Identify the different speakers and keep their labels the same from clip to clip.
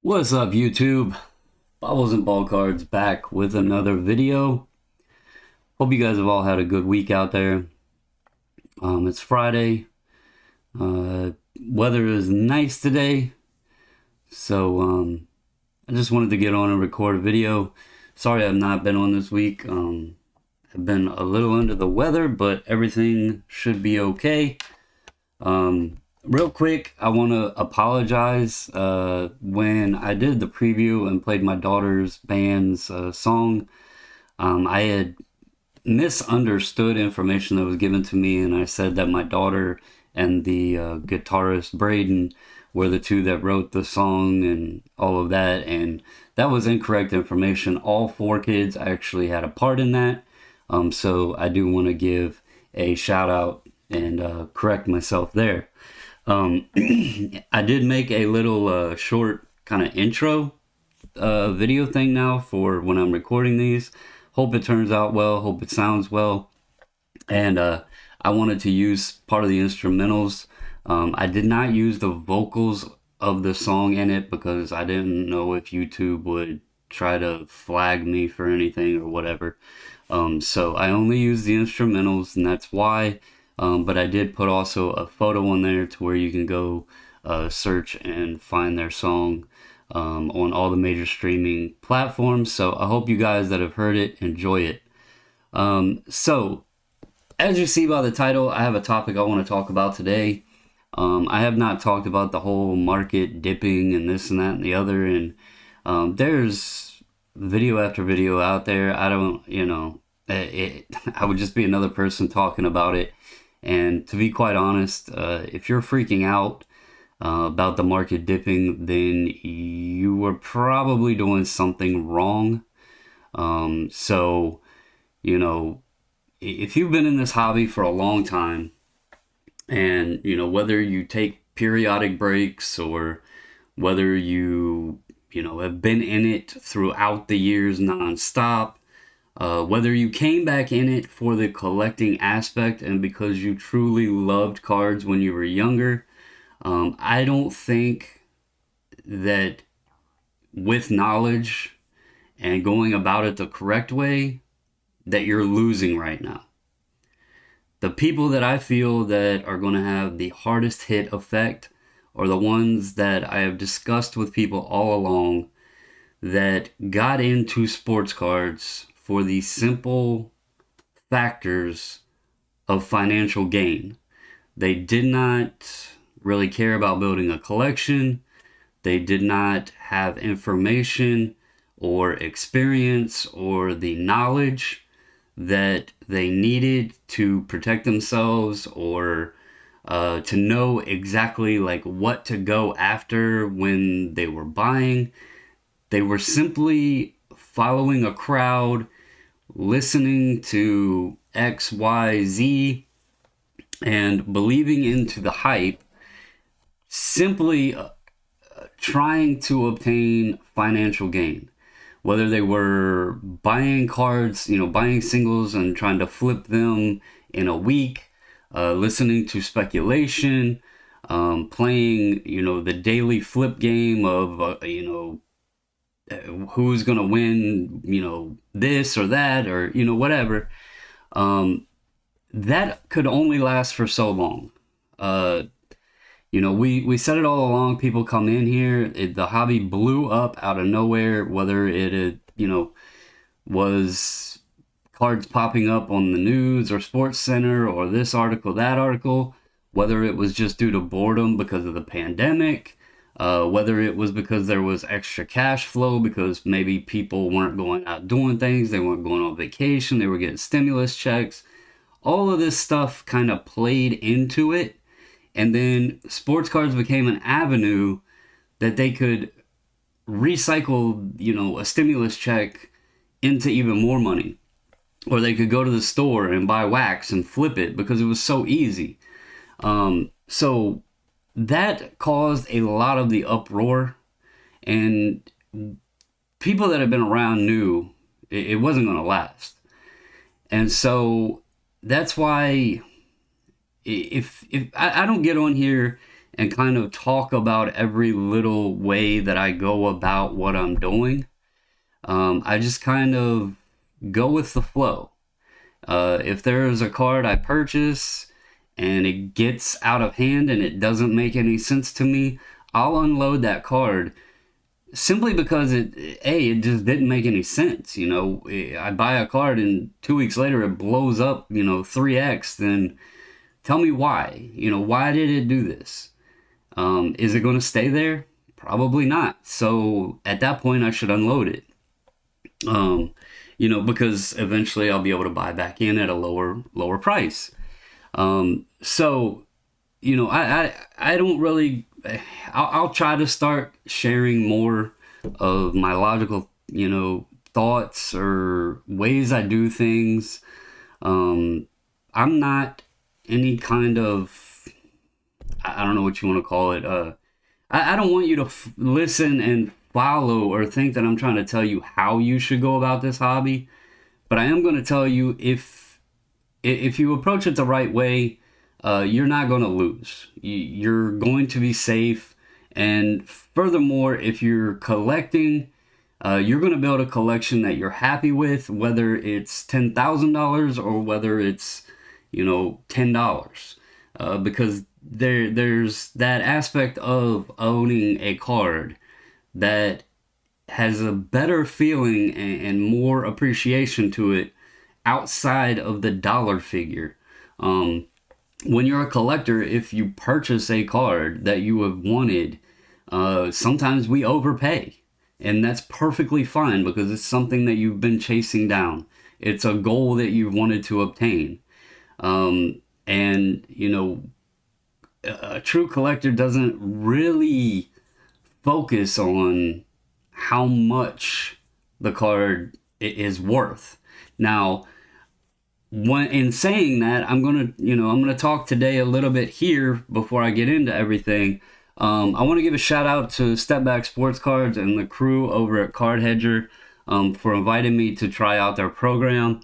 Speaker 1: What's up, YouTube? Bobbles and Ball Cards back with another video. Hope you guys have all had a good week out there. It's Friday. Weather is nice today. So I just wanted to get on and record a video. Sorry I've not been on this week. I've been a little under the weather, but everything should be okay. Real quick, I want to apologize. When I did the preview and played my daughter's band's song, I had misunderstood information that was given to me, and I said that my daughter and the guitarist Braden were the two that wrote the song and all of that, and that was incorrect information. All four kids actually had a part in that, so I do want to give a shout out and correct myself there. I did make a little short kind of intro video thing now for when I'm recording these. Hope it turns out well, hope it sounds well. And I wanted to use part of the instrumentals. I did not use the vocals of the song in it because I didn't know if YouTube would try to flag me for anything or whatever. So I only used the instrumentals, and that's why. But I did put also a photo on there to where you can go search and find their song on all the major streaming platforms. So I hope you guys that have heard it enjoy it. So as you see by the title, I have a topic I want to talk about today. I have not talked about the whole market dipping and this and that and the other. And there's video after video out there. I don't, I would just be another person talking about it. And to be quite honest, if you're freaking out about the market dipping, then you are probably doing something wrong. So, if you've been in this hobby for a long time, and, whether you take periodic breaks or whether you have been in it throughout the years nonstop, whether you came back in it for the collecting aspect and because you truly loved cards when you were younger, I don't think that with knowledge and going about it the correct way, that you're losing right now. The people that I feel that are going to have the hardest hit effect are the ones that I have discussed with people all along that got into sports cards for the simple factors of financial gain. They did not really care about building a collection. They did not have information or experience or the knowledge that they needed to protect themselves or to know exactly like what to go after when they were buying. They were simply following a crowd, listening to X, Y, Z, and believing into the hype, simply trying to obtain financial gain. Whether they were buying cards, buying singles and trying to flip them in a week, listening to speculation, playing, the daily flip game of, who's going to win, this or that or, whatever. That could only last for so long. We said it all along. People come in here. The hobby blew up out of nowhere, whether it was cards popping up on the news or Sports Center or this article, that article, whether it was just due to boredom because of the pandemic, whether it was because there was extra cash flow because maybe people weren't going out doing things, they weren't going on vacation, they were getting stimulus checks. All of this stuff kind of played into it. And then sports cards became an avenue that they could recycle, a stimulus check into even more money. Or they could go to the store and buy wax and flip it because it was so easy. So that caused a lot of the uproar, and people that have been around knew it wasn't going to last. And so that's why if I don't get on here and kind of talk about every little way that I go about what I'm doing. I just kind of go with the flow. If there is a card I purchase and it gets out of hand and it doesn't make any sense to me, I'll unload that card simply because it just didn't make any sense. You know, I buy a card and 2 weeks later it blows up, 3x. Then tell me why. Why did it do this? Is it going to stay there? Probably not. So at that point, I should unload it. Because eventually I'll be able to buy back in at a lower price. So, I don't really. I'll try to start sharing more of my logical, thoughts or ways I do things. I'm not any kind of, I don't know what you want to call it. I don't want you to listen and follow or think that I'm trying to tell you how you should go about this hobby, but I am going to tell you if you approach it the right way, you're not going to lose. You're going to be safe, and furthermore, if you're collecting, you're going to build a collection that you're happy with, whether it's $10,000 or whether it's $10, because there's that aspect of owning a card that has a better feeling and more appreciation to it outside of the dollar figure. When you're a collector, if you purchase a card that you have wanted, sometimes we overpay, and that's perfectly fine because it's something that you've been chasing down. It's a goal that you've wanted to obtain. And a true collector doesn't really focus on how much the card is worth. Now, in saying that, I'm gonna talk today a little bit here before I get into everything. I want to give a shout out to Step Back Sports Cards and the crew over at CARDHEDGER for inviting me to try out their program.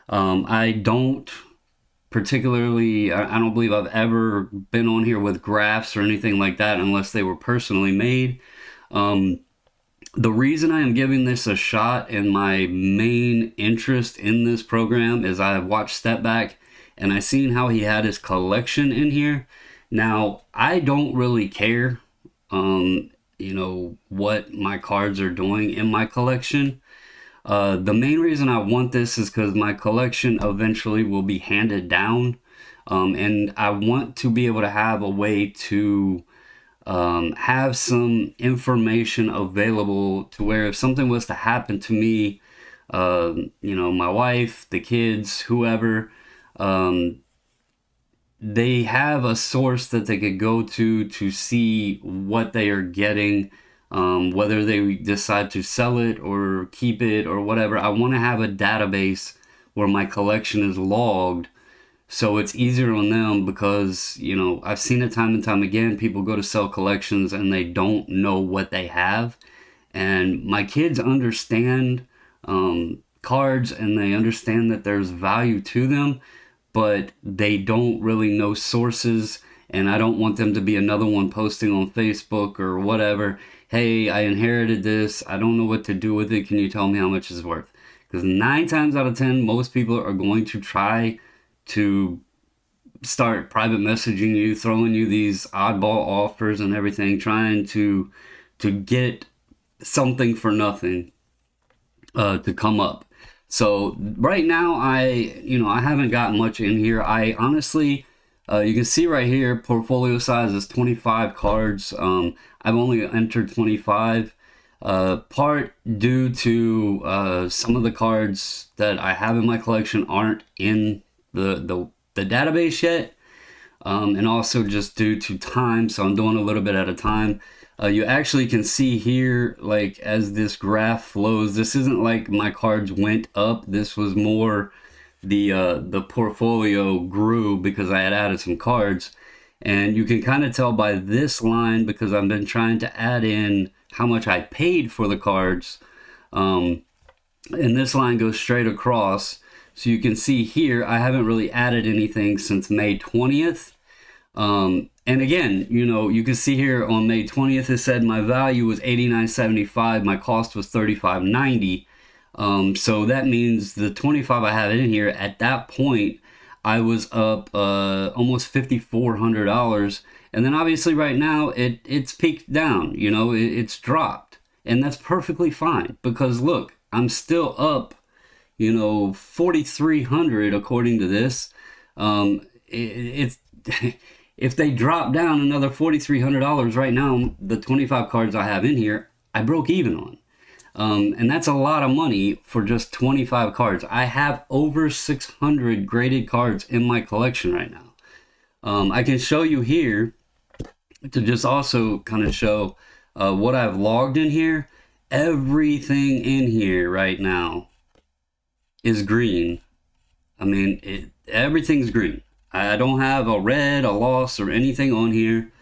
Speaker 1: I don't believe I've ever been on here with graphs or anything like that unless they were personally made. The reason I am giving this a shot and my main interest in this program is I have watched Step Back and I seen how he had his collection in here. Now, I don't really care, what my cards are doing in my collection. The main reason I want this is because my collection eventually will be handed down, and I want to be able to have a way to have some information available to where if something was to happen to me, my wife, the kids, whoever, they have a source that they could go to see what they are getting. Whether they decide to sell it or keep it or whatever, I want to have a database where my collection is logged so it's easier on them because, I've seen it time and time again. People go to sell collections and they don't know what they have. And my kids understand cards and they understand that there's value to them, but they don't really know sources. And I don't want them to be another one posting on Facebook or whatever. Hey, I inherited this. I don't know what to do with it. Can you tell me how much it's worth? Because 9 times out of 10, most people are going to try to start private messaging you, throwing you these oddball offers and everything, trying to get something for nothing to come up. So right now, I haven't got much in here. I honestly, you can see right here, portfolio size is 25 cards. I've only entered 25, part due to some of the cards that I have in my collection aren't in the database yet, and also just due to time, so I'm doing a little bit at a time. You actually can see here, like, as this graph flows, this isn't like my cards went up. This was more the portfolio grew because I had added some cards. And you can kind of tell by this line, because I've been trying to add in how much I paid for the cards. And this line goes straight across. So you can see here, I haven't really added anything since May 20th. And again, you know, you can see here on May 20th, it said my value was $89.75. My cost was $35.90. So that means the 25 I have in here, at that point, I was up almost $5,400. And then obviously right now it's peaked down, you know, it's dropped. And that's perfectly fine because look, I'm still up, you know, 4,300 according to this. It's if they drop down another $4,300 right now, the 25 cards I have in here, I broke even on. And that's a lot of money for just 25 cards. I have over 600 graded cards in my collection right now. I can show you here to just also kind of show what I've logged in here. Everything in here right now is green. I mean, everything's green. I don't have a red, a loss, or anything on here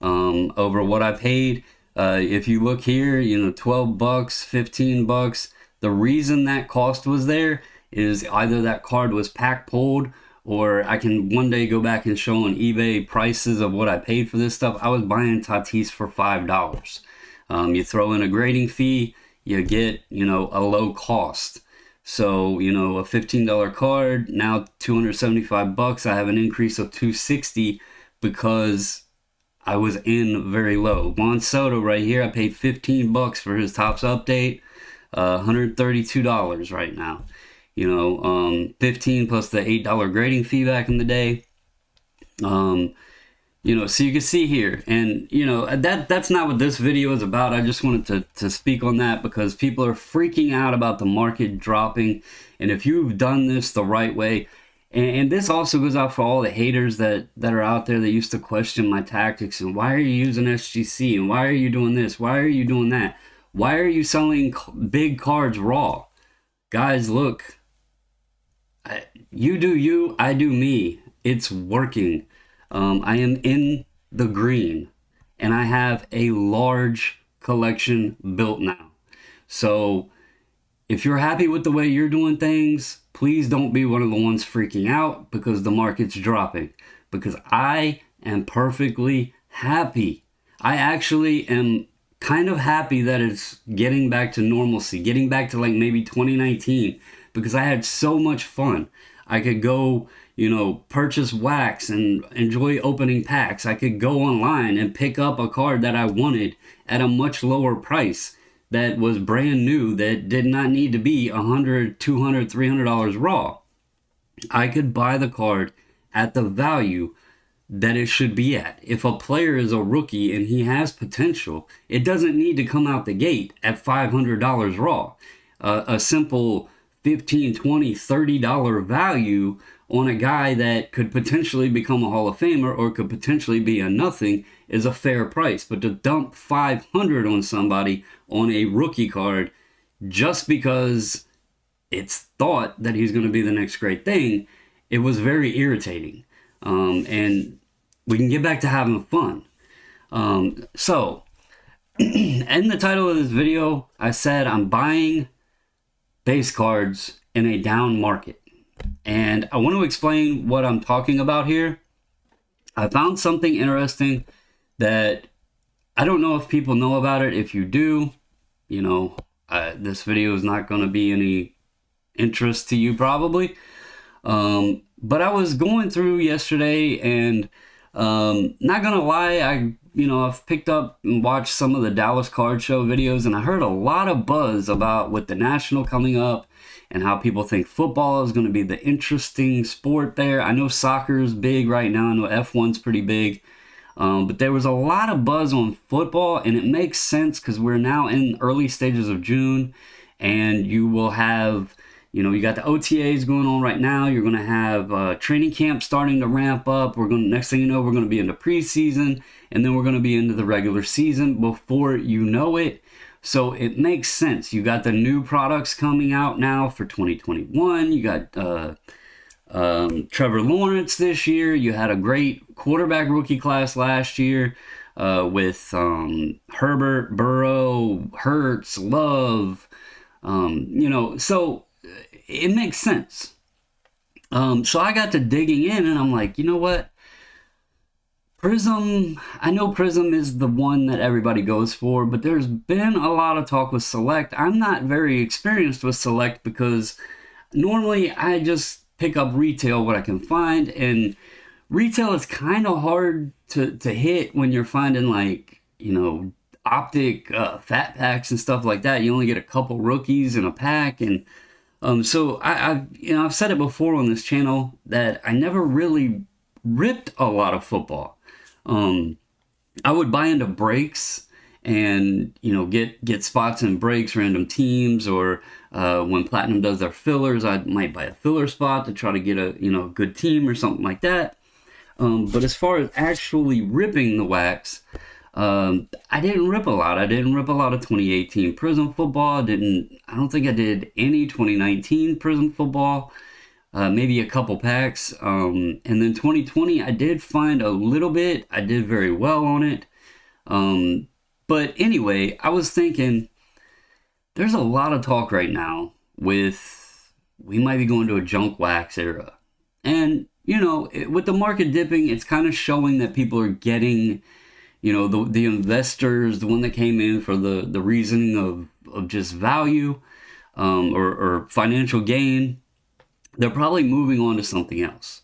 Speaker 1: over what I paid. If you look here, you know, 12 bucks, 15 bucks. The reason that cost was there is either that card was pack pulled, or I can one day go back and show on eBay prices of what I paid for this stuff. I was buying Tatis for $5. You throw in a grading fee, you get, you know, a low cost. So, you know, a $15 card, now 275 bucks. I have an increase of 260 because I was in very low. Juan Soto right here, I paid 15 bucks for his Topps update, $132 right now. You know, 15 plus the $8 grading fee back in the day. You know, so you can see here, and you know, that's not what this video is about. I just wanted to speak on that because people are freaking out about the market dropping. And if you've done this the right way, and this also goes out for all the haters that are out there that used to question my tactics and why are you using SGC and why are you doing this? Why are you doing that? Why are you selling big cards raw? Guys, look, you do you, I do me. It's working. I am in the green and I have a large collection built now. So if you're happy with the way you're doing things, please don't be one of the ones freaking out because the market's dropping. Because I am perfectly happy. I actually am kind of happy that it's getting back to normalcy, getting back to like maybe 2019, because I had so much fun. I could go, you know, purchase wax and enjoy opening packs. I could go online and pick up a card that I wanted at a much lower price that was brand new, that did not need to be $100, $200, $300 raw. I could buy the card at the value that it should be at. If a player is a rookie and he has potential, it doesn't need to come out the gate at $500 raw. A simple $15, $20, $30 value on a guy that could potentially become a Hall of Famer or could potentially be a nothing is a fair price. But to dump $500 on somebody on a rookie card just because it's thought that he's going to be the next great thing, it was very irritating. And we can get back to having fun. So, in the title of this video, I said I'm buying base cards in a down market. And I want to explain what I'm talking about here. I found something interesting that I don't know if people know about it. If you do, you know, this video is not going to be any interest to you probably. But I was going through yesterday and not going to lie, I've picked up and watched some of the Dallas Card Show videos, and I heard a lot of buzz about with the National coming up and how people think football is going to be the interesting sport there. I know soccer is big right now. I know F1's pretty big. But there was a lot of buzz on football, and it makes sense because we're now in early stages of June, and you will have, you know, you got the OTAs going on right now. You're going to have training camp starting to ramp up. Next thing you know, we're going to be into preseason, and then we're going to be into the regular season before you know it. So it makes sense. You got the new products coming out now for 2021. You got Trevor Lawrence this year. You had a great quarterback rookie class last year with Herbert, Burrow, Hurts, Love. So it makes sense. So I got to digging in, and I'm like, you know what? Prism, I know Prism is the one that everybody goes for, but there's been a lot of talk with Select. I'm not very experienced with Select because normally I just pick up retail what I can find, and retail is kind of hard to hit when you're finding, like, optic fat packs and stuff like that. You only get a couple rookies in a pack, and so I've said it before on this channel that I never really ripped a lot of football. I would buy into breaks and get spots in breaks, random teams, or when Platinum does their fillers, I might buy a filler spot to try to get a good team or something like that. But as far as actually ripping the wax, I didn't rip a lot. I didn't rip a lot of 2018 Prism football. I don't think I did any 2019 Prism football. Maybe a couple packs. And then 2020, I did find a little bit. I did very well on it. But anyway, I was thinking, there's a lot of talk right now we might be going to a junk wax era. And, with the market dipping, it's kind of showing that people are getting, the investors, the one that came in for the reasoning of just value, or financial gain, they're probably moving on to something else.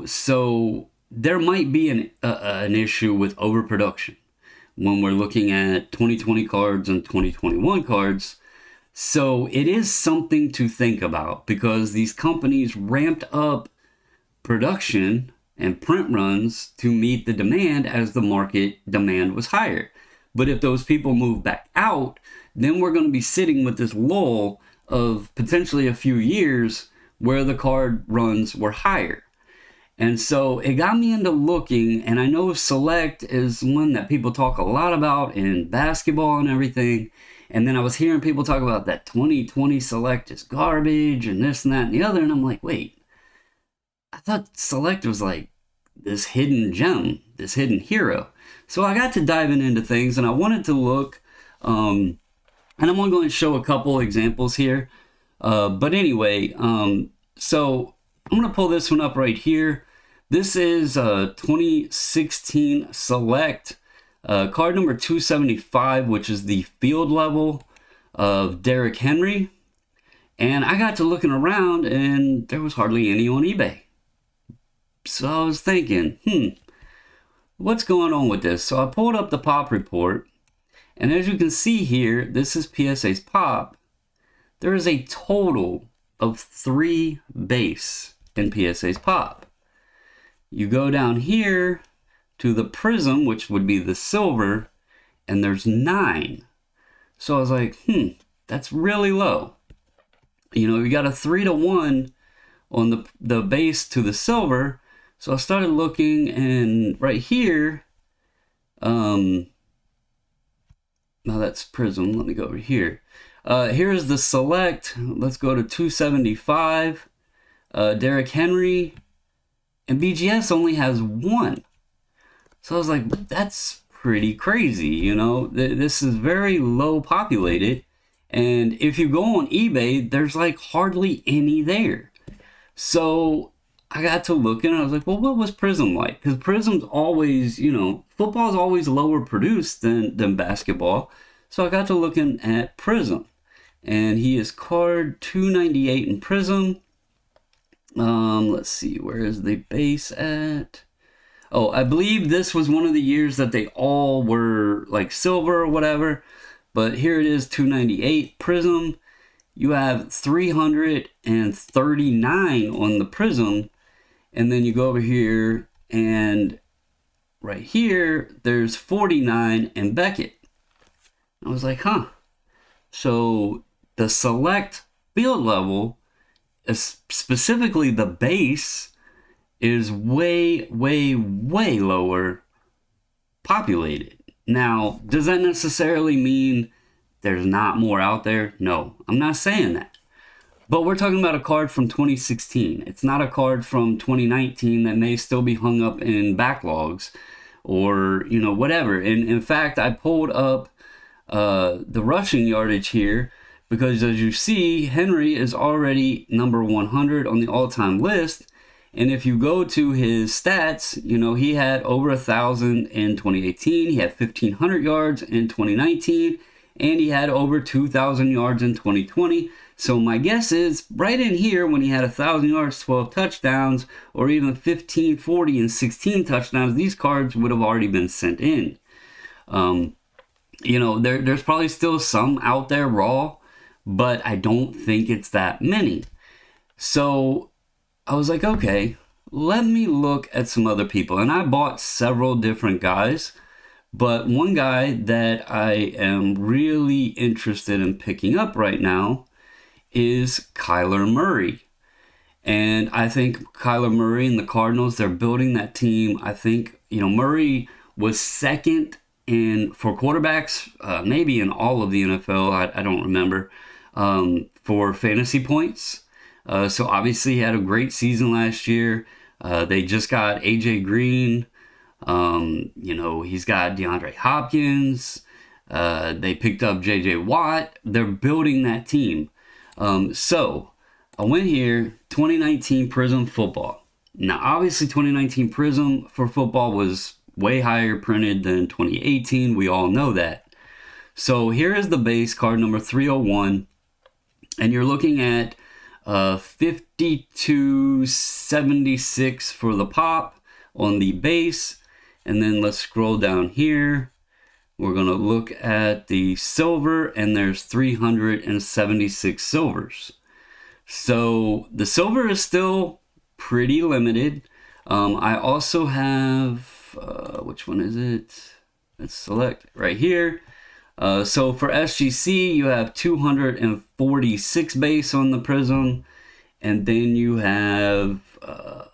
Speaker 1: So there might be an issue with overproduction when we're looking at 2020 cards and 2021 cards. So it is something to think about, because these companies ramped up production and print runs to meet the demand as the market demand was higher. But if those people move back out, then we're going to be sitting with this lull of potentially a few years where the card runs were higher. And so it got me into looking, and I know Select is one that people talk a lot about in basketball and everything. And then I was hearing people talk about that 2020 Select is garbage and this and that and the other. And I'm like, wait, I thought Select was like this hidden gem, this hidden hero. So I got to diving into things, and I wanted to look, and I'm only going to show a couple examples here. But anyway, so I'm going to pull this one up right here. This is 2016 Select, card number 275, which is the field level of Derrick Henry. And I got to looking around, and there was hardly any on eBay. So I was thinking, what's going on with this? So I pulled up the pop report, and as you can see here, this is PSA's pop. There is a total of 3 base in PSA's pop. You go down here to the Prism, which would be the silver, and there's 9. So I was like, that's really low. We got a 3-to-1 on the base to the silver. So I started looking, and right here, now that's Prism. Let me go over here. Here's the Select. Let's go to 275. Derrick Henry, and BGS only has 1. So I was like, that's pretty crazy. This is very low populated. And if you go on eBay, there's like hardly any there. So I got to looking, and I was like, well, what was Prism like? Because Prism's always, football's always lower produced than basketball. So I got to looking at Prism. And he is card 298 in Prism. Let's see, where is the base at? Oh, I believe this was one of the years that they all were like silver or whatever. But here it is, 298 Prism. You have 339 on the Prism. And then you go over here, and right here, there's 49 in Beckett. I was like, So the Select field level, specifically the base, is way, way, way lower populated. Now, does that necessarily mean there's not more out there? No, I'm not saying that. But we're talking about a card from 2016. It's not a card from 2019 that may still be hung up in backlogs or, whatever. And in fact, I pulled up the rushing yardage here because, as you see, Henry is already number 100 on the all-time list. And if you go to his stats, you know, he had over 1,000 in 2018. He had 1,500 yards in 2019. And he had over 2,000 yards in 2020. So my guess is right in here when he had 1,000 yards, 12 touchdowns, or even 15, 40, and 16 touchdowns, these cards would have already been sent in. You know, there's probably still some out there raw, but I don't think it's that many. So I was like, okay, let me look at some other people. And I bought several different guys, but one guy that I am really interested in picking up right now is Kyler Murray. And I think Kyler Murray and the Cardinals, they're building that team. I think, you know, Murray was second for quarterbacks, maybe in all of the NFL, I don't remember, for fantasy points. So obviously he had a great season last year. They just got AJ Green. You know, he's got DeAndre Hopkins. They picked up JJ Watt. They're building that team. So I went here, 2019 Prism football. Now, obviously 2019 Prism for football was way higher printed than 2018. We all know that. So here is the base card number 301. And you're looking at 5276 for the pop on the base. And then let's scroll down here. We're going to look at the silver, and there's 376 silvers. So the silver is still pretty limited. I also have, which one is it? Let's select right here. So for SGC, you have 246 base on the Prism, and then you have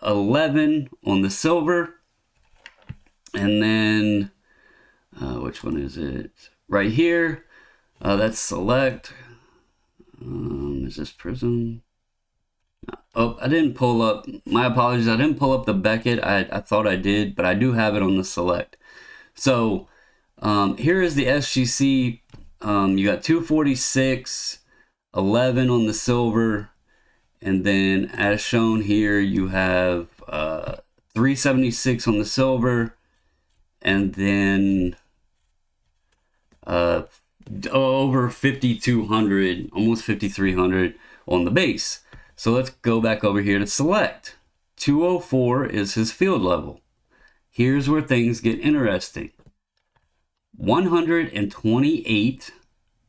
Speaker 1: 11 on the silver, and then which one is it? Right here, that's select. Is this Prism? Oh, I didn't pull up. My apologies. I didn't pull up the Beckett. I thought I did, but I do have it on the select. So here is the SGC. You got 246, 11 on the silver, and then as shown here, you have 376 on the silver, and then over 5,200, almost 5,300 on the base. So let's go back over here to select. 204 is his field level. Here's where things get interesting. 128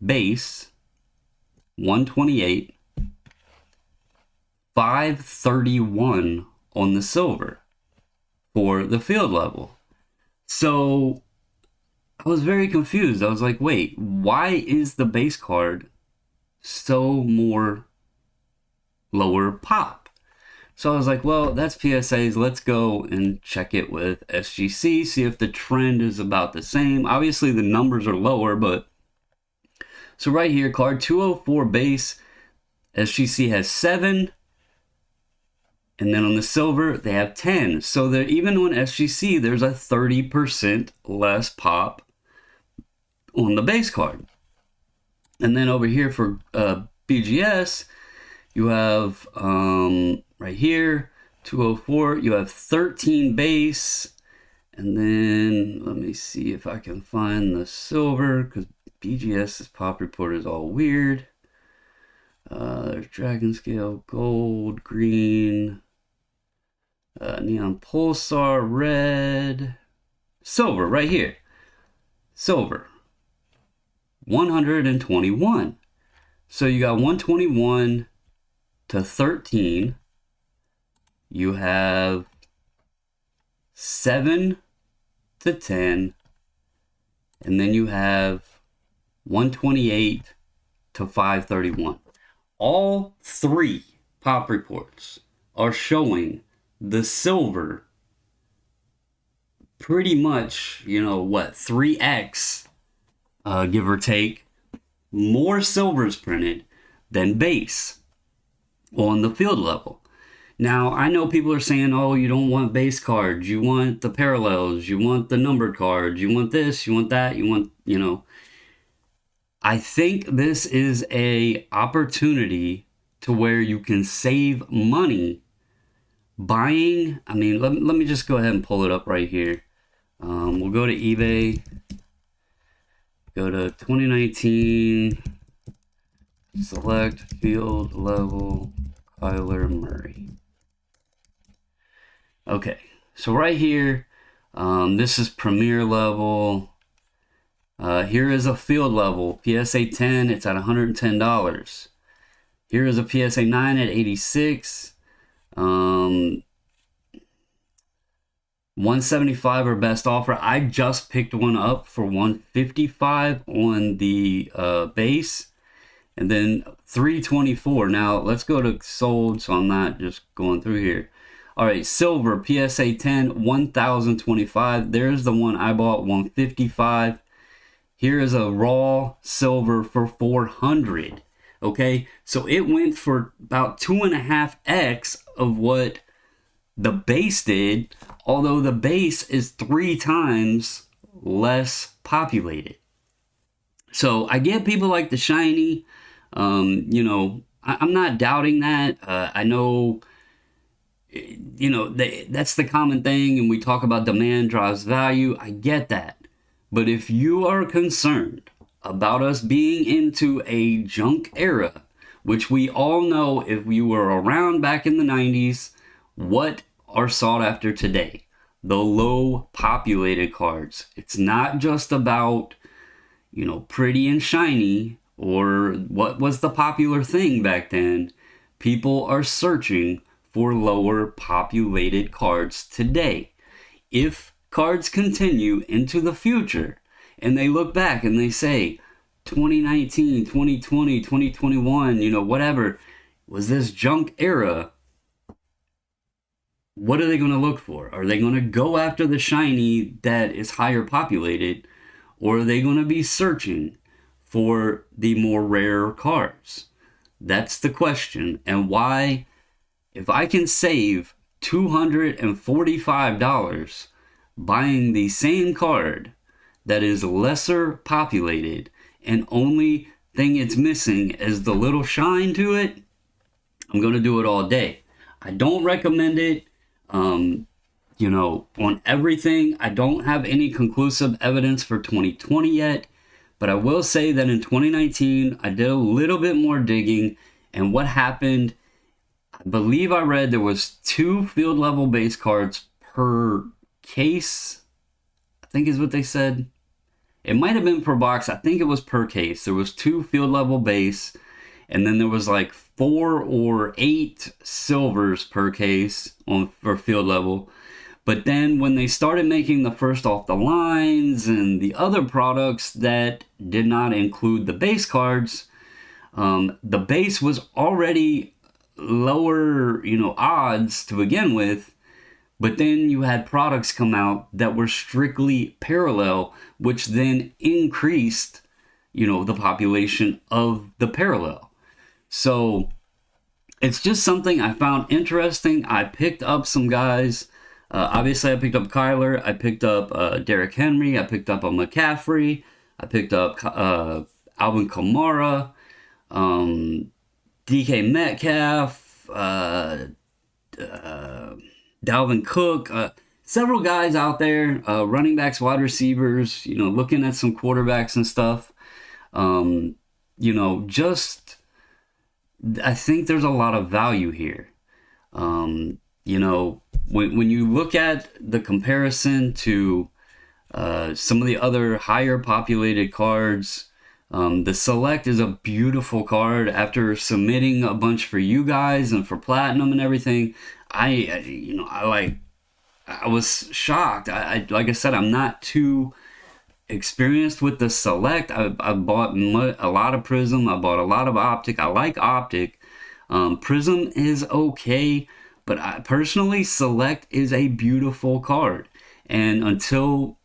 Speaker 1: base, 128, 531 on the silver for the field level. So I was very confused. I was like, wait, why is the base card so more lower pop? So I was like, well, that's PSAs. Let's go and check it with SGC, see if the trend is about the same. Obviously, the numbers are lower, but so right here, card 204 base, SGC has 7, and then on the silver, they have 10. So even on SGC, there's a 30% less pop on the base card. And then over here for BGS, you have right here 204, you have 13 base, and then let me see if I can find the silver, because BGS's pop report is all weird. There's Dragon Scale, gold, green, Neon Pulsar, red, silver right here. Silver, 121. So you got 121 to 13. You have 7 to 10. And then you have 128 to 531. All three pop reports are showing the silver pretty much, 3x, give or take, more silvers printed than base on the field level. Now, I know people are saying, oh, you don't want base cards, you want the parallels, you want the numbered cards, you want this, you want that, you want, I think this is a opportunity to where you can save money buying, I mean, let me just go ahead and pull it up right here. We'll go to eBay, go to 2019, select field level Kyler Murray. Okay, so right here, this is premier level. Here is a field level, PSA 10, it's at $110. Here is a PSA 9 at 86. 175 or best offer. I just picked one up for 155 on the base, and then 324. Now let's go to sold, so I'm not just going through here. All right, silver PSA 10, 1025. There's the one I bought, 155. Here is a raw silver for 400. Okay, so it went for about 2.5x of what the base did, although the base is 3 times less populated. So I get people like the shiny. You know, I'm not doubting that. I know, you know, that's the common thing, and we talk about demand drives value. I get that. But if you are concerned about us being into a junk era, which we all know if you were around back in the 90s, what are sought after today? The low populated cards. It's not just about, you know, pretty and shiny or what was the popular thing back then. People are searching for lower populated cards today. If cards continue into the future and they look back and they say 2019, 2020, 2021, you know, whatever, was this junk era? What are they going to look for? Are they going to go after the shiny that is higher populated, or are they going to be searching for the more rare cards? That's the question. And why, if I can save $245 buying the same card that is lesser populated and only thing it's missing is the little shine to it, I'm going to do it all day. I don't recommend it. You know, on everything, I don't have any conclusive evidence for 2020 yet, but I will say that in 2019, I did a little bit more digging, and what happened, I believe I read there was 2 field level base cards per case, I think is what they said. It might have been per box. I think it was per case. There was 2 field level base, and then there was like 4 or 8 silvers per case for field level. But then when they started making the first off the lines and the other products that did not include the base cards, the base was already lower, you know, odds to begin with. But then you had products come out that were strictly parallel, which then increased, you know, the population of the parallel. So it's just something I found interesting. I picked up some guys. Obviously, I picked up Kyler. I picked up Derrick Henry. I picked up a McCaffrey. I picked up Alvin Kamara, DK Metcalf, Dalvin Cook, several guys out there, running backs, wide receivers, you know, looking at some quarterbacks and stuff. You know, just, I think there's a lot of value here. You know, when you look at the comparison to some of the other higher populated cards, the Select is a beautiful card. After submitting a bunch for you guys and for Platinum and everything, I was shocked. Like I said, I'm not too experienced with the Select. I bought a lot of Prism. I bought a lot of Optic. I like Optic. Prism is okay, but personally, Select is a beautiful card. And until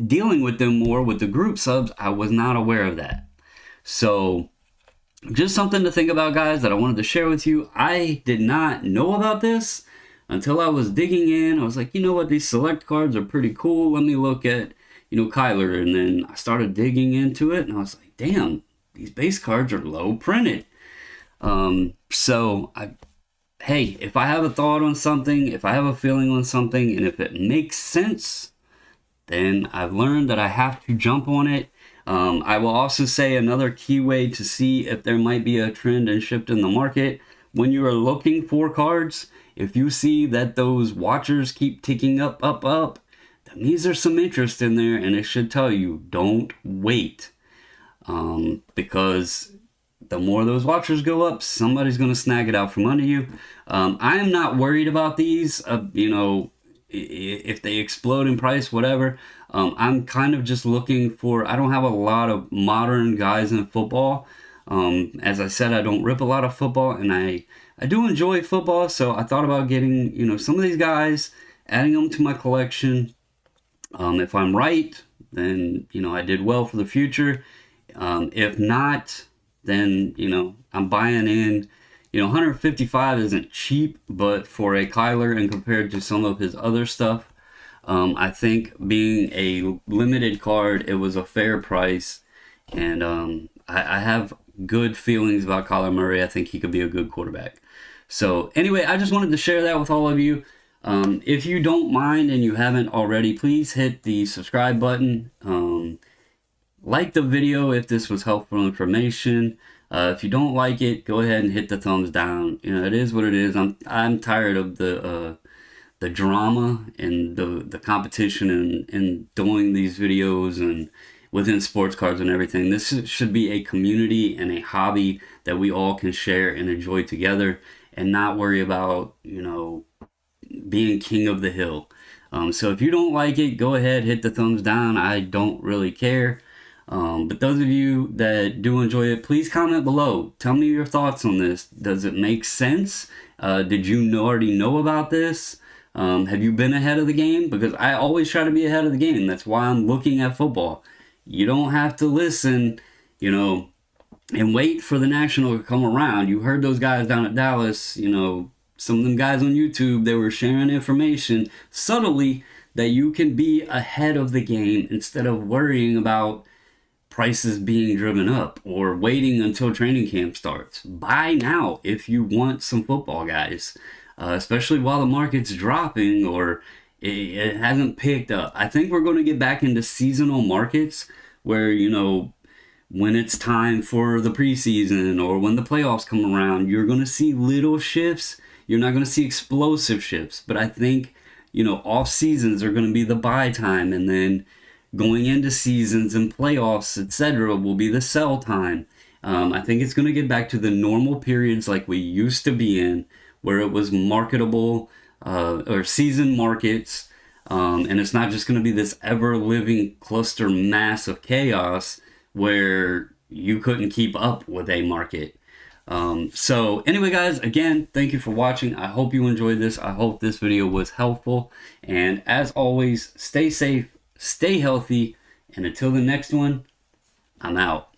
Speaker 1: dealing with them more with the group subs, I was not aware of that. So just something to think about, guys, that I wanted to share with you. I did not know about this until I was digging in. I was like, you know what, these Select cards are pretty cool. Let me look at, you know, Kyler. And then I started digging into it, and I was like, damn, these base cards are low printed. So I hey, if I have a thought on something, if I have a feeling on something, and if it makes sense, then I've learned that I have to jump on it. I will also say another key way to see if there might be a trend and shift in the market. When you are looking for cards, if you see that those watchers keep ticking up, that means there's some interest in there, and it should tell you, don't wait. Because the more those watchers go up, somebody's going to snag it out from under you. I am not worried about these, if they explode in price, whatever. I'm kind of just looking for, I don't have a lot of modern guys in football. As I said, I don't rip a lot of football, and I do enjoy football, so I thought about getting, some of these guys, adding them to my collection. If I'm right, then, I did well for the future. If not, then, I'm buying in. 155 isn't cheap, but for a Kyler and compared to some of his other stuff, I think being a limited card, it was a fair price. And I have good feelings about Kyler Murray. I think he could be a good quarterback. So anyway, I just wanted to share that with all of you. If you don't mind and you haven't already, please hit the subscribe button. Like the video if this was helpful information. If you don't like it, go ahead and hit the thumbs down. It is what it is. I'm tired of the drama and the competition and doing these videos and within sports cards and everything. This should be a community and a hobby that we all can share and enjoy together, and not worry about being king of the hill. So if you don't like it, go ahead, hit the thumbs down. I don't really care. But those of you that do enjoy it, please comment below. Tell me your thoughts on this. Does it make sense? Did you already know about this? Have you been ahead of the game? Because I always try to be ahead of the game. That's why I'm looking at football. You don't have to listen, and wait for the national to come around. You heard those guys down at Dallas, some of them guys on YouTube, they were sharing information subtly that you can be ahead of the game instead of worrying about prices being driven up or waiting until training camp starts. Buy now if you want some football, guys, especially while the market's dropping or it hasn't picked up. I think we're going to get back into seasonal markets where, when it's time for the preseason or when the playoffs come around, you're going to see little shifts. You're not going to see explosive shifts, but I think, off seasons are going to be the buy time, and then going into seasons and playoffs, etc., will be the sell time. I think it's going to get back to the normal periods like we used to be in, where it was marketable or season markets, and it's not just going to be this ever-living cluster mass of chaos where you couldn't keep up with a market. So anyway, guys, again, thank you for watching. I hope you enjoyed this. I hope this video was helpful. And as always, stay safe, stay healthy, and until the next one, I'm out.